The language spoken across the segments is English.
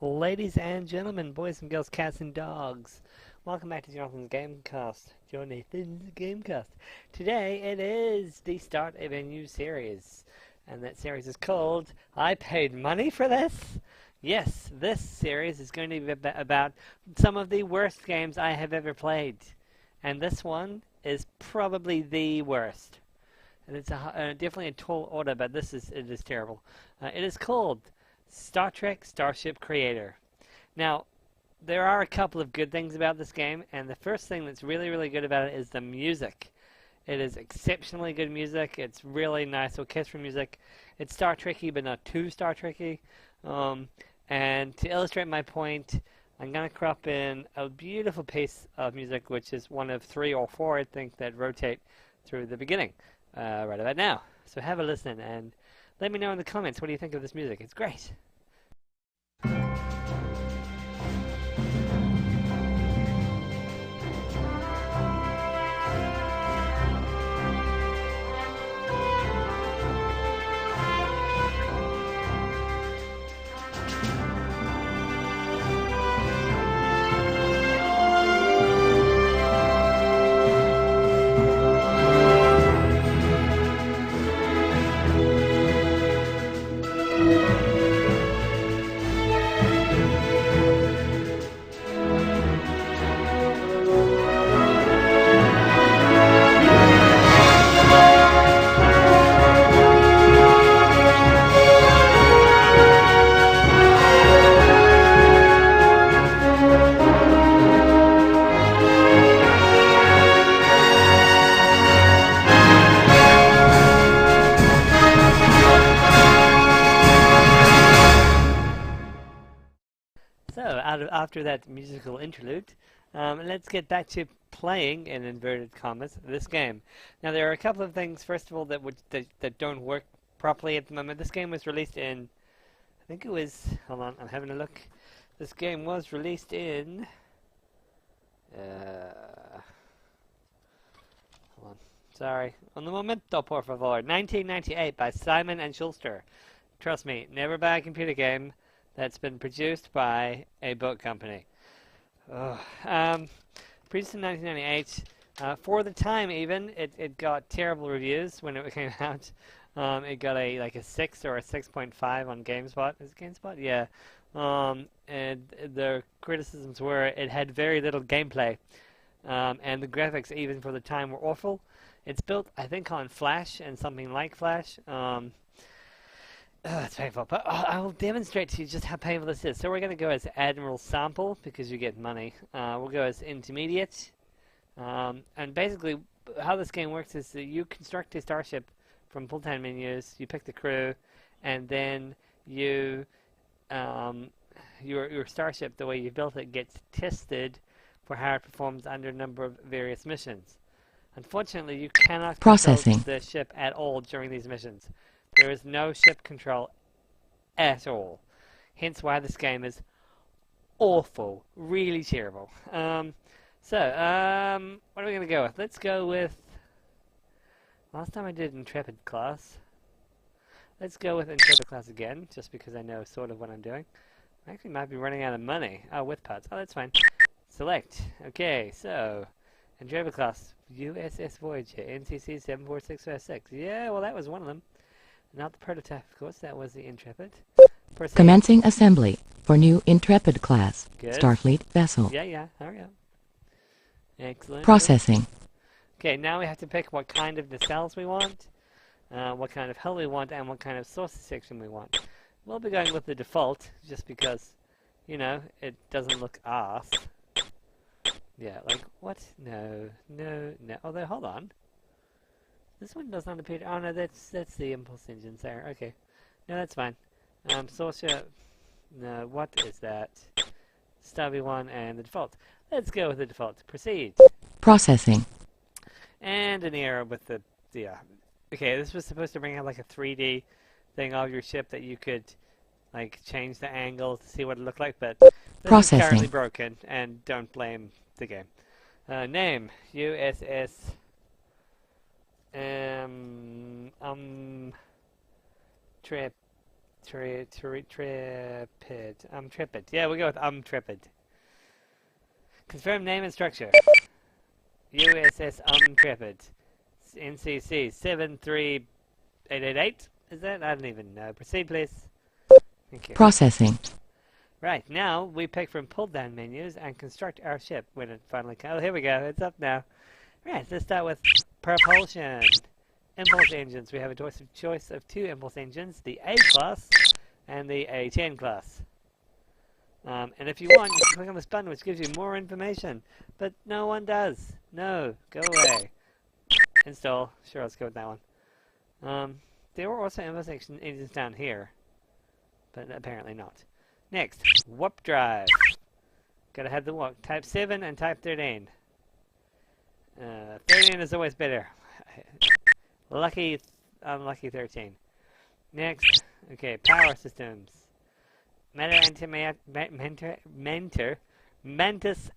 Ladies and gentlemen, boys and girls, cats and dogs, welcome back to Jonathan's Gamecast. Jonathan's Gamecast. Today it is the start of a new series, and that series is called I Paid Money for This? Yes, this series is going to be about some of the worst games I have ever played, and this one is probably the worst. And it's definitely a tall order, but it is terrible. It is called Star Trek Starship Creator. Now, there are a couple of good things about this game, and the first thing that's really, really good about it is the music. It is exceptionally good music. It's really nice orchestral music. It's Star Trekky, but not too Star Trekky. And to illustrate my point, I'm going to crop in a beautiful piece of music, which is one of 3 or 4, I think, that rotate through the beginning right about now. So have a listen and let me know in the comments what do you think of this music. It's great. So, after that musical interlude, let's get back to playing, in inverted commas, this game. Now, there are a couple of things, first of all, that don't work properly at the moment. This game was released in, I think it was, hold on, I'm having a look. This game was released in, hold on, sorry, un momento, por favor, 1998 by Simon and Schuster. Trust me, never buy a computer game that's been produced by a book company. Produced in 1998. For the time, even, it got terrible reviews when it came out. It got a 6 or a 6.5 on GameSpot. Is it GameSpot? Yeah. And the criticisms were it had very little gameplay. And the graphics, even for the time, were awful. It's built, I think, on Flash and something like Flash. It's painful, but I will demonstrate to you just how painful this is. So we're going to go as Admiral Sample, because you get money. We'll go as Intermediate. And basically, how this game works is that you construct a starship from pull-down menus, you pick the crew, and then your starship, the way you built it, gets tested for how it performs under a number of various missions. Unfortunately, you cannot control the ship at all during these missions. There is no ship control at all. Hence why this game is awful. Really terrible. What are we going to go with? Let's go with... Last time I did Intrepid class. Let's go with Intrepid class again, just because I know sort of what I'm doing. I actually might be running out of money. Oh, with parts. Oh, that's fine. Select. Okay, so... Intrepid class. USS Voyager. NCC 74656. Yeah, well that was one of them. Not the prototype, of course. That was the Intrepid. Proceed. Commencing assembly for new Intrepid class Starfleet vessel. Yeah. Hurry up. Excellent. Processing. Okay, now we have to pick what kind of nacelles we want, what kind of hull we want, and what kind of saucer section we want. We'll be going with the default, just because, you know, it doesn't look arse. Yeah, like, what? No. Although, hold on. This one does not appear to... Oh, no, that's the impulse engines there. Okay. No, that's fine. Saucer... No, what is that? Stubby one and the default. Let's go with the default. Proceed. Processing. And an error with the... Yeah. Okay, this was supposed to bring out like a 3D thing of your ship that you could, like, change the angle to see what it looked like, but... This is currently broken, and don't blame the game. Name. USS... Tripid. Tripid. Yeah, we'll go with Tripid. Confirm name and structure. USS Tripid. NCC 73888. Is that? I don't even know. Proceed, please. Thank you. Processing. Right, now we pick from pull-down menus and construct our ship when it finally comes. Oh, here we go. It's up now. Right, let's start with propulsion. Impulse engines. We have a choice of 2 impulse engines, the A class and the A10 class. And if you want, you can click on this button, which gives you more information. But no one does. No, go away. Install. Sure, let's go with that one. There were also impulse engines down here, but apparently not. Next, warp drive. Gotta have the warp. Type 7 and type 13. 13 is always better. Unlucky 13. Next, okay, power systems. Mantis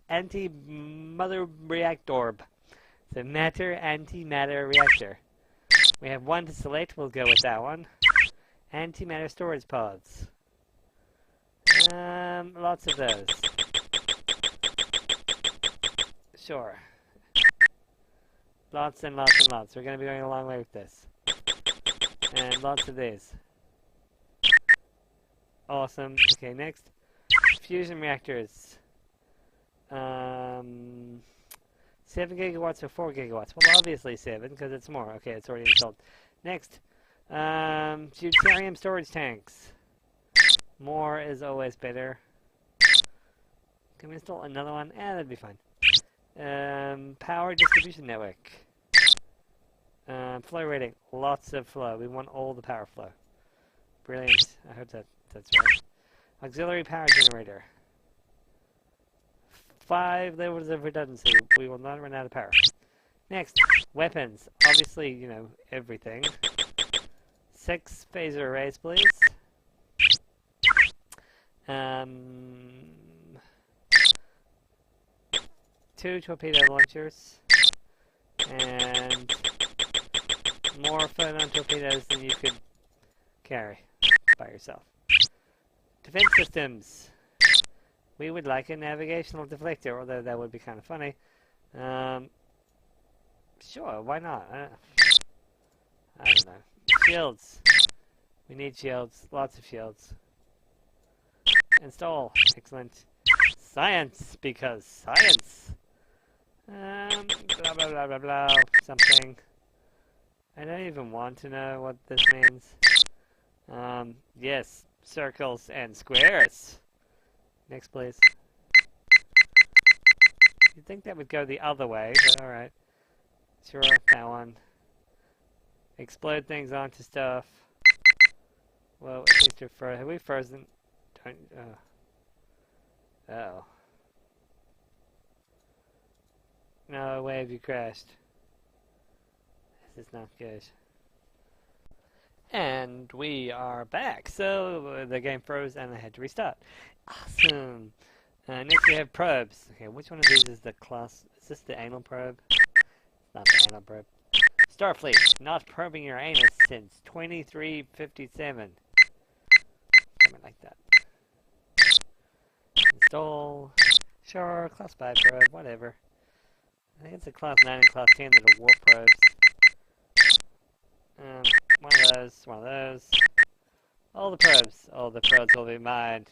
anti-mother reactor. So matter antimatter reactor. We have one to select, we'll go with that one. Antimatter storage pods. Lots of those. Sure. Lots and lots and lots. We're going to be going a long way with this. And lots of these. Awesome. Okay, next. Fusion reactors. 7 gigawatts or 4 gigawatts? Well, obviously 7, because it's more. Okay, it's already installed. Next. Deuterium storage tanks. More is always better. Can we install another one? That'd be fine. Power distribution network. Flow rating. Lots of flow. We want all the power flow. Brilliant. I hope that's right. Auxiliary power generator. 5 levels of redundancy. We will not run out of power. Next, weapons. Obviously, you know, everything. 6 phaser arrays, please. 2 torpedo launchers. And more photon torpedoes than you could carry by yourself. Defense systems. We would like a navigational deflector, although that would be kind of funny. Sure, why not? I don't know. Shields. We need shields. Lots of shields. Install. Excellent. Science, because science. Blah, blah, blah, blah, blah. Something. I don't even want to know what this means. Yes. Circles and squares. Next, please. You'd think that would go the other way, but alright. Sure, that one. Explode things onto stuff. Well, at least have we frozen? Don't, oh. No, wave, you crashed. This is not good. And we are back. So the game froze and I had to restart. Awesome. Next we have probes. Okay, which one of these is the class? Is this the anal probe? Not the anal probe. Starfleet, not probing your anus since 2357. Something like that. Install. Sure, class 5 probe, whatever. I think it's a class 9 and class 10 that are warp probes. One of those. All the probes will be mine.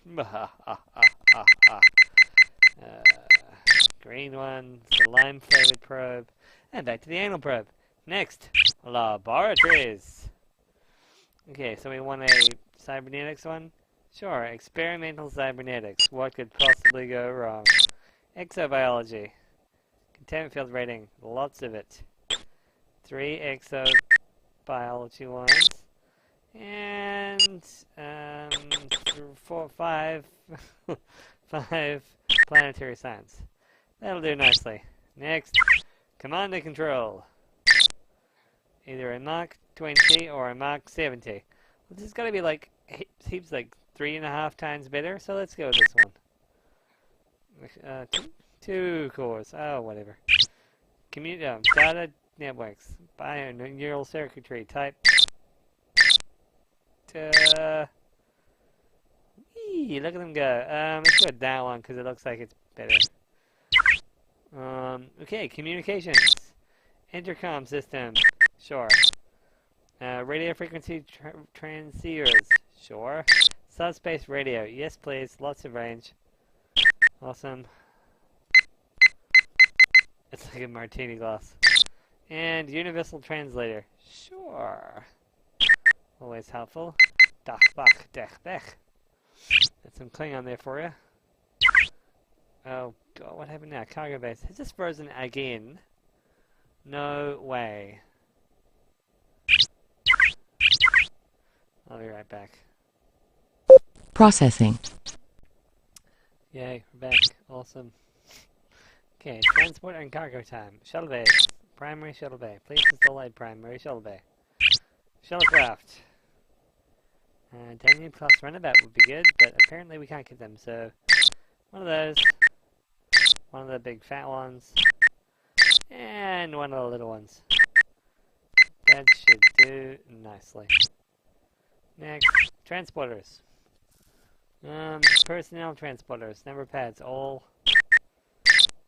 Green one, the lime-flavored probe. And back to the anal probe. Next, laboratories. Okay, so we want a cybernetics one? Sure, experimental cybernetics. What could possibly go wrong? Exobiology. Containment field rating, lots of it. 3 exobiology ones. And 5 planetary science. That'll do nicely. Next, command and control. Either a Mach 20 or a Mach 70. Well, this is gotta be like heaps like 3.5 times better. So let's go with this one. 2 cores. Oh, whatever. Data networks. Bio neural circuitry type. Whee! Look at them go. Let's go with that one because it looks like it's better. Okay, communications. Intercom system. Sure. Radio frequency transceivers. Sure. Subspace radio. Yes, please. Lots of range. Awesome. It's like a martini glass. And universal translator. Sure. Always helpful. Dach, bach, dech, bech. Got some Klingon there for you. Oh, God, what happened now? Cargo base. Is this frozen again? No way. I'll be right back. Processing. Yay, we're back. Awesome. Okay, transport and cargo time. Shuttle bay. Primary shuttle bay. Please install a primary shuttle bay. Shuttlecraft. Danube class runabout would be good, but apparently we can't get them, so one of those. One of the big fat ones. And one of the little ones. That should do nicely. Next, transporters. Personnel transporters, number of pads, all.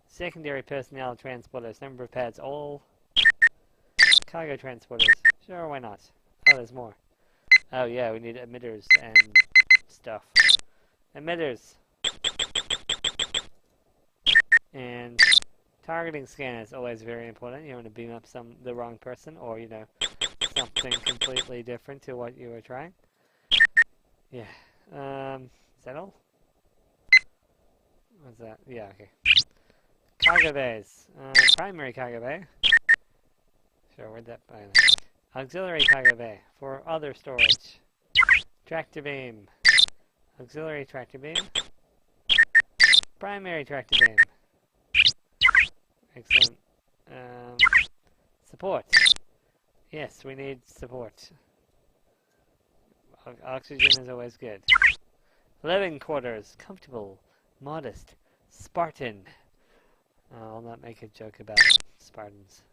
Secondary personnel transporters, number of pads, all. Cargo transporters, sure, why not? Oh, there's more. Oh yeah, we need emitters and stuff. Emitters. And targeting scanners, always very important. You don't want to beam up the wrong person, or, you know, something completely different to what you were trying. Yeah. Is that all? What's that? Yeah, okay. Cargo bays. Primary cargo bay. Sure, where'd that by? Auxiliary cargo bay for other storage. Tractor beam. Auxiliary tractor beam. Primary tractor beam. Excellent. Support. Yes, we need support. Oxygen is always good. Living quarters. Comfortable. Modest. Spartan. I'll not make a joke about Spartans.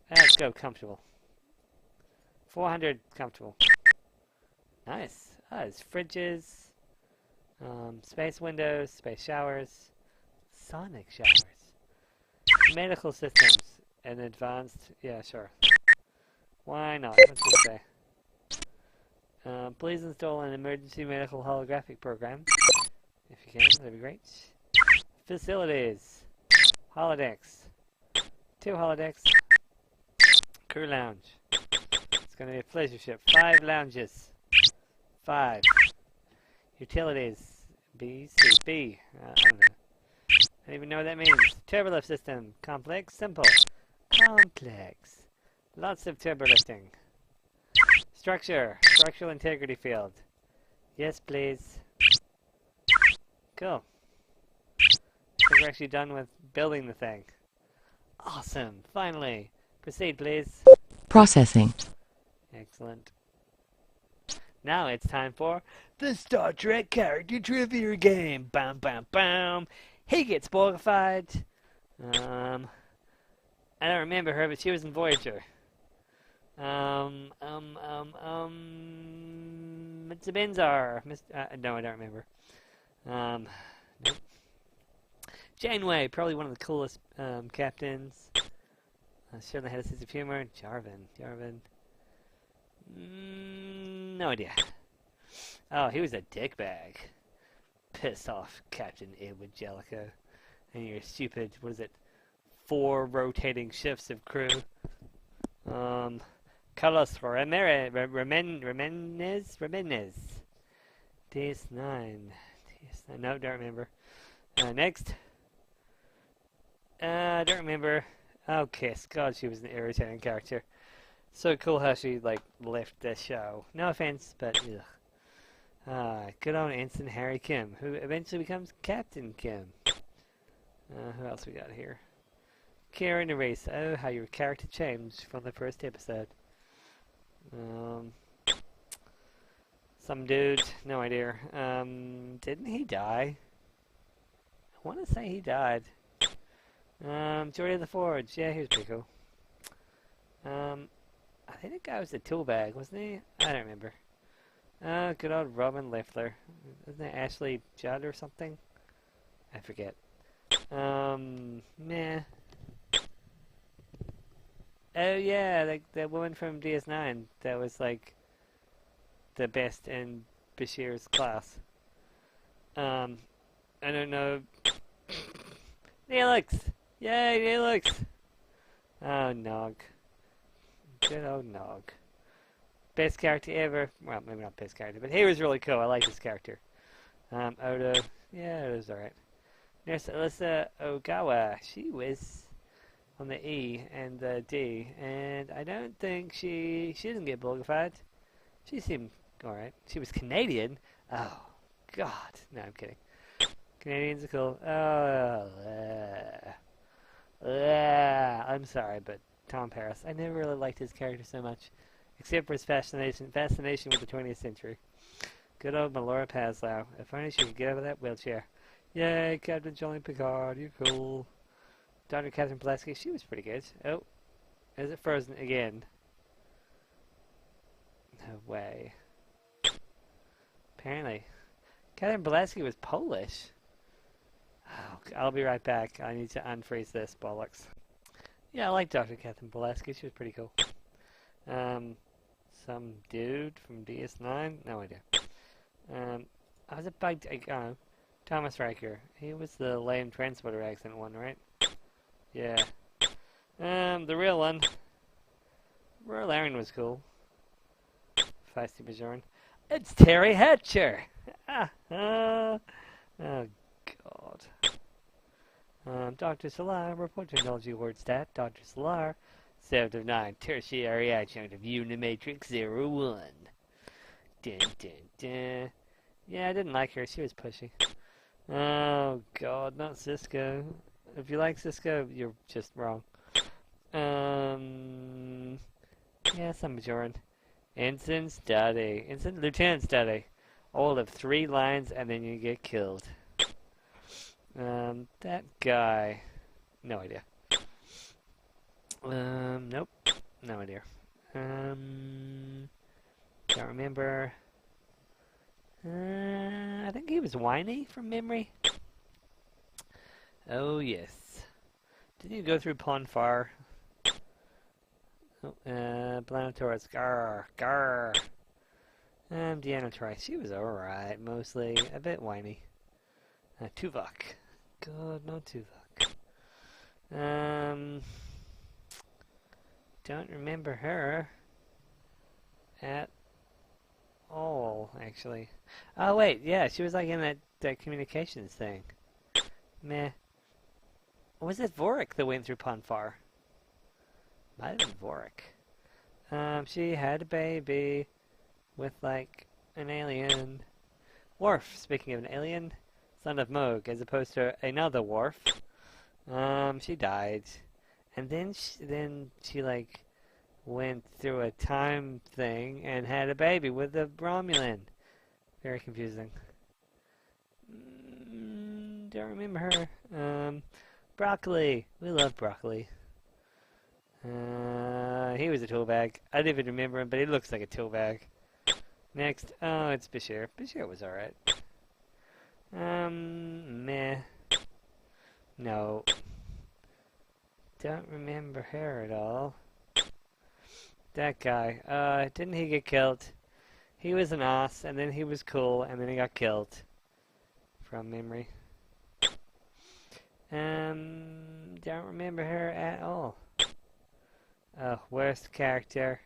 Let's go comfortable. 400 comfortable. Nice. There's fridges. Space windows. Space showers. Sonic showers. Medical systems. And advanced. Yeah, sure. Why not? What's this say? Please install an emergency medical holographic program. If you can, that'd be great. Facilities. Holodecks. 2 holodecks. Crew lounge. It's going to be a pleasure ship. 5 lounges. 5. Utilities. B, C, B. I don't know. I don't even know what that means. Turbolift system. Complex. Simple. Complex. Lots of turbolifting. Structure. Structural integrity field. Yes, please. Cool. So we're actually done with building the thing. Awesome. Finally. Proceed, please. Processing. Excellent. Now it's time for the Star Trek character trivia game. Bam, bam, bam. He gets spoilified. I don't remember her, but she was in Voyager. Mr. Benzar. No, I don't remember. Nope. Janeway, probably one of the coolest captains. Certainly had a sense of humor. Jarvan. No idea. Oh, he was a dickbag. Piss off, Captain Edward Jellicoe. And your stupid, what is it, 4 rotating shifts of crew. Carlos Ramirez. DS9. No, don't remember. Next. Don't remember. Okay, God, she was an irritating character. So cool how she, like, left the show. No offense, but, ugh. Good old Ensign Harry Kim, who eventually becomes Captain Kim. Who else we got here? Karen Erase. Oh, how your character changed from the first episode. Some dude, no idea. Didn't he die? I want to say he died. Jory of the Forge. Yeah, he was pretty cool. I think that guy was the tool bag, wasn't he? I don't remember. Oh, good old Robin Leffler. Isn't it Ashley Judd or something? I forget. Meh. Oh yeah, like that woman from DS9 that was like the best in Bashir's class. Um, I don't know. Neelix! Yay, Neelix! Oh, Nog. Good old Nog. Best character ever. Well, maybe not best character, but he was really cool. I like his character. Odo. Yeah, Odo's alright. Nurse Alyssa Ogawa. She was on the E and the D, and I don't think she didn't get bulgified. She seemed alright. She was Canadian. Oh, God. No, I'm kidding. Canadians are cool. I'm sorry, but Tom Paris. I never really liked his character so much, except for his fascination with the 20th century. Good old Melora Paslow. If only she could get out of that wheelchair. Yay, Captain Jolly Picard, you're cool. Dr. Catherine Pulaski, she was pretty good. Oh, is it frozen again? No way. Apparently. Catherine Pulaski was Polish. Oh, I'll be right back. I need to unfreeze this bollocks. Yeah, I like Dr. Catherine Pulaski. She was pretty cool. Some dude from DS9? No idea. I was a bug. Thomas Riker. He was the lame transporter accent one, right? Yeah. The real one. Royal Aaron was cool. Feisty Bajoran. It's Terry Hatcher! Oh, God. Dr. Solar, report technology award stat. Dr. Solar, 7 of 9, tertiary adjunct of Unimatrix 01. Dun, dun, dun. Yeah, I didn't like her. She was pushy. Oh, God, not Cisco. If you like Cisco, you're just wrong. Yeah, some Bajoran. Ensign Study. Lieutenant Study. All of 3 lines, and then you get killed. That guy. No idea. Nope. No idea. Don't remember. I think he was whiny from memory. Oh, yes. Didn't you go through Ponfar? Oh, Planetoris. Garr. Deanna Trice. She was alright, mostly. A bit whiny. Tuvok. God, no Tuvok. Don't remember her at all, actually. Oh, wait, yeah, she was like in that communications thing. Meh. Or was it Vorik that went through Ponfar? Might have been Vorik. She had a baby with, like, an alien. Worf, speaking of an alien, son of Moog, as opposed to another Worf. She died. And then she like, went through a time thing and had a baby with a Romulan. Very confusing. Don't remember her. Broccoli. We love Broccoli. He was a tool bag. I didn't even remember him, but he looks like a tool bag. Next. Oh, it's Bashir. Bashir was alright. Meh. No. Don't remember her at all. That guy. Didn't he get killed? He was an ass, and then he was cool, and then he got killed. From memory. Don't remember her at all. Worst character.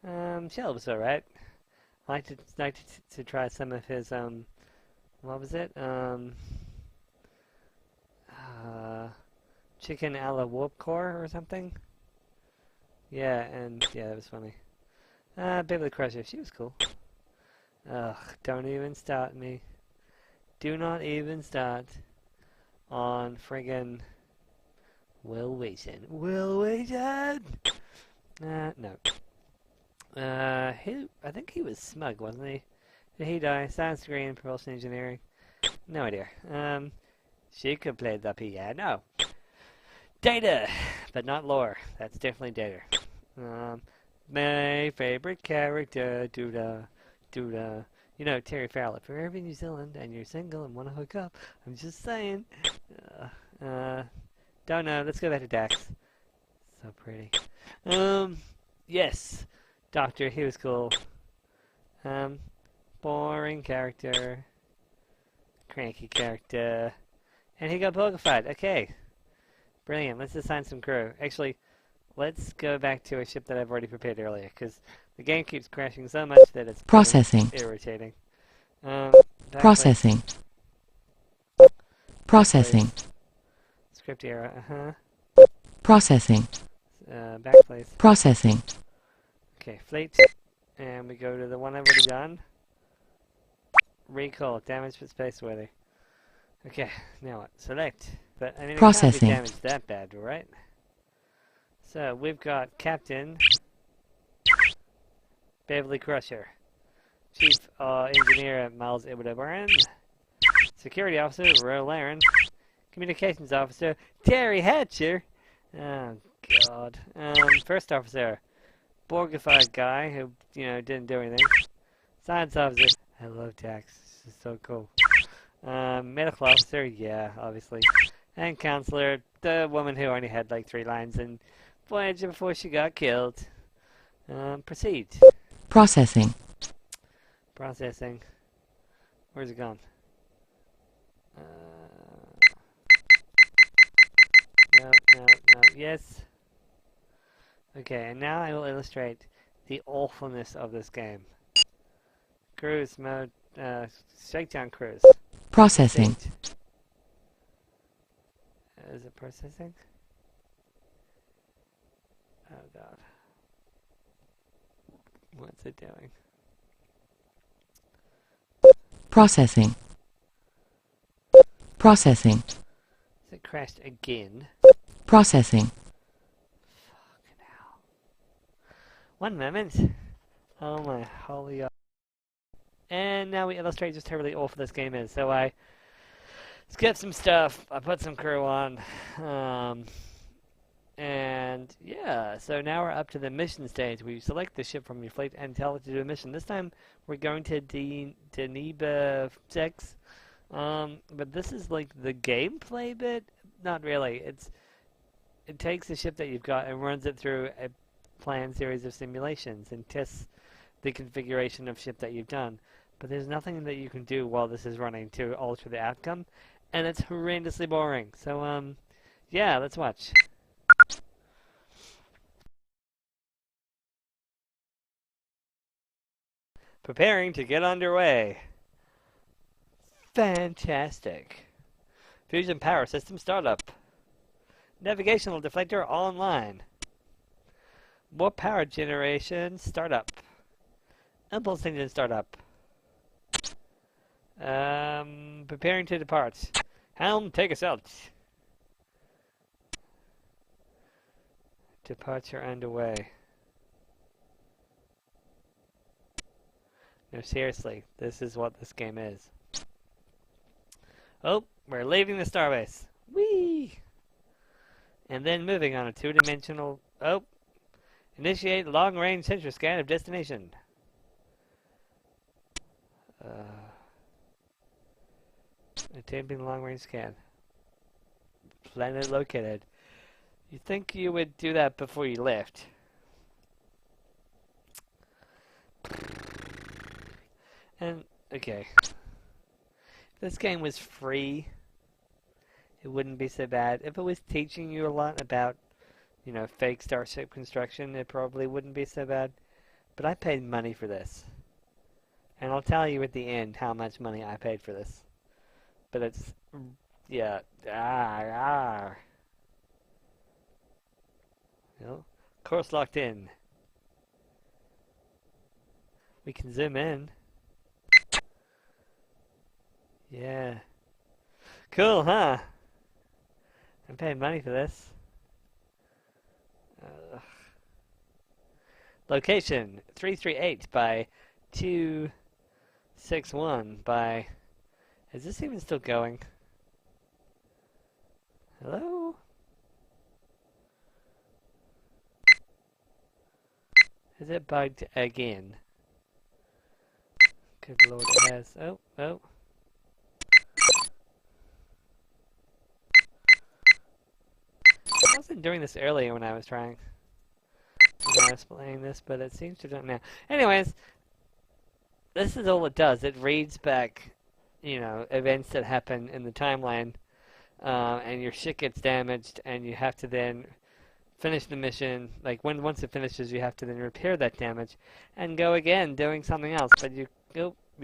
Shell was alright. I like to try some of his, what was it? Chicken a la Warp Core or something? Yeah, that was funny. Beverly Crusher, she was cool. Ugh, don't even start me. Do not even start on friggin' Will Wheaton. Will Wheaton! No. I think he was Smug, wasn't he? Did he die? Science degree in propulsion engineering? No idea. She could play the piano. Data! But not Lore. That's definitely Data. My favorite character, Duda. Dude, you know, Terry Farrell, if you're ever in New Zealand and you're single and want to hook up, I'm just saying. Don't know. Let's go back to Dax. So pretty. Yes. Doctor, he was cool. Boring character. Cranky character. And he got pogified. Okay. Brilliant. Let's assign some crew. Actually, let's go back to a ship that I've already prepared earlier, because the game keeps crashing so much that it's processing. Irritating. Processing. Processing. Script error. Processing. Back place. Processing. Okay, fleet. And we go to the one I've already done. Recall. Damage but space worthy. Okay, now what? Select. But I mean, it can't be damaged that bad, right? So we've got Captain Beverly Crusher, Chief Engineer Miles Iwadobaran, Security Officer Ro Laren, Communications Officer Terry Hatcher. Oh God. First Officer, Borgified guy who didn't do anything. Science Officer. I love Dax. This is so cool. Medical Officer. Yeah, obviously. And Counselor, the woman who only had like 3 lines in Voyager before she got killed. Proceed. Processing. Processing. Where's it gone? No. Yes. Okay, and now I will illustrate the awfulness of this game. Cruise mode. Shakedown cruise. Processing. Is it processing? Oh God. What's it doing? Processing. Processing. Is it crashed again? Processing. Fucking hell. One moment. Oh my holy. And now we illustrate just how really awful this game is. So I skipped some stuff. I put some crew on. And yeah, so now we're up to the mission stage. We select the ship from your fleet and tell it to do a mission. This time we're going to Deneba 6. But this is like the gameplay bit? Not really. It takes the ship that you've got and runs it through a planned series of simulations and tests the configuration of ship that you've done. But there's nothing that you can do while this is running to alter the outcome, and it's horrendously boring. So, yeah, let's watch. Preparing to get underway. Fantastic. Fusion power system startup. Navigational deflector online. More power generation startup. Impulse engine startup. Preparing to depart. Helm, take us out. Departure underway. No, seriously, this is what this game is. Oh, we're leaving the starbase. Whee! And then moving on a 2-dimensional... Oh! Initiate long-range sensor scan of destination. Attempting long-range scan. Planet located. You'd think you would do that before you left. And, okay. If this game was free, it wouldn't be so bad. If it was teaching you a lot about, fake Starship construction, it probably wouldn't be so bad. But I paid money for this. And I'll tell you at the end how much money I paid for this. But it's, yeah, course locked in. We can zoom in. Yeah. Cool, huh? I'm paying money for this. Location 338 by 261 by... Is this even still going? Hello? Is it bugged again? Good lord, it has. Oh, oh. I wasn't doing this earlier when I was trying. When I was playing this, but it seems to have done now. Anyways, this is all it does. It reads back, you know, events that happen in the timeline, and your shit gets damaged, and you have to then finish the mission. Like once it finishes, you have to then repair that damage, and go again doing something else. But you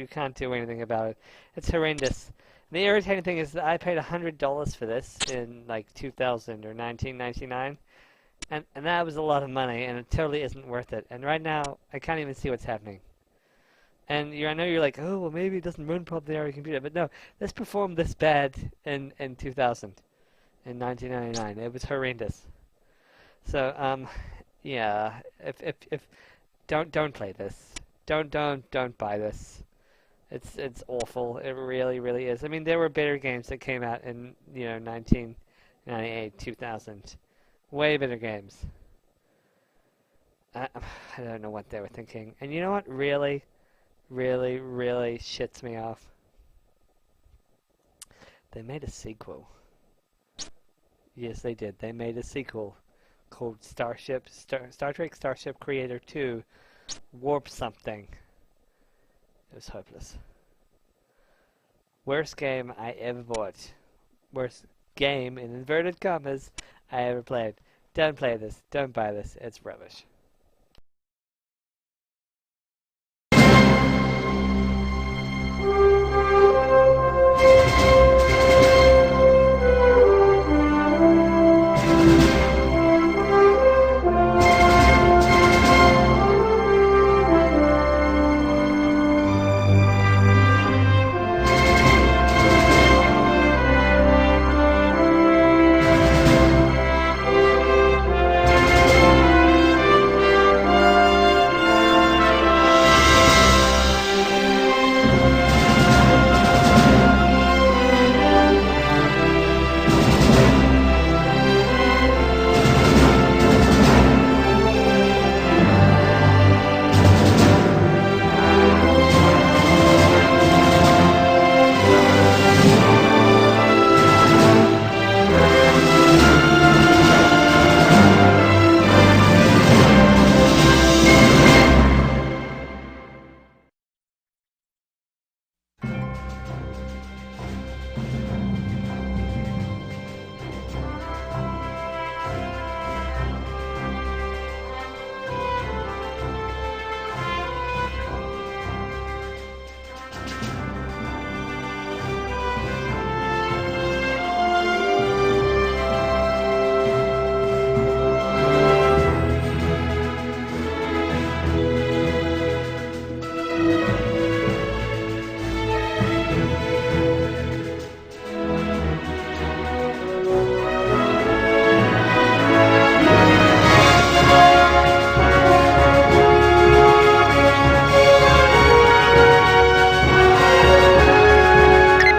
can't do anything about it. It's horrendous. The irritating thing is that I paid $100 for this in like 2000 or 1999, and that was a lot of money, and it totally isn't worth it. And right now, I can't even see what's happening. And I know you're like, oh, well, maybe it doesn't run properly on your computer, but no, this performed this bad in 2000, in 1999. It was horrendous. So, yeah, if don't play this. Don't buy this. It's awful. It really, really is. I mean, there were better games that came out in, 1998, 2000. Way better games. I don't know what they were thinking. And you know what really, really, really shits me off? They made a sequel. Yes, they did. They made a sequel called Star Trek Starship Creator 2 Warp something. It was hopeless. Worst game I ever bought. Worst game, in inverted commas, I ever played. Don't play this. Don't buy this. It's rubbish.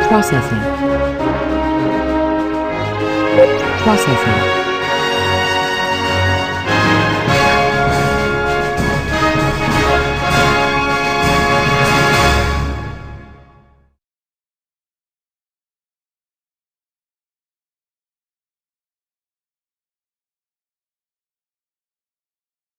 Processing. Processing.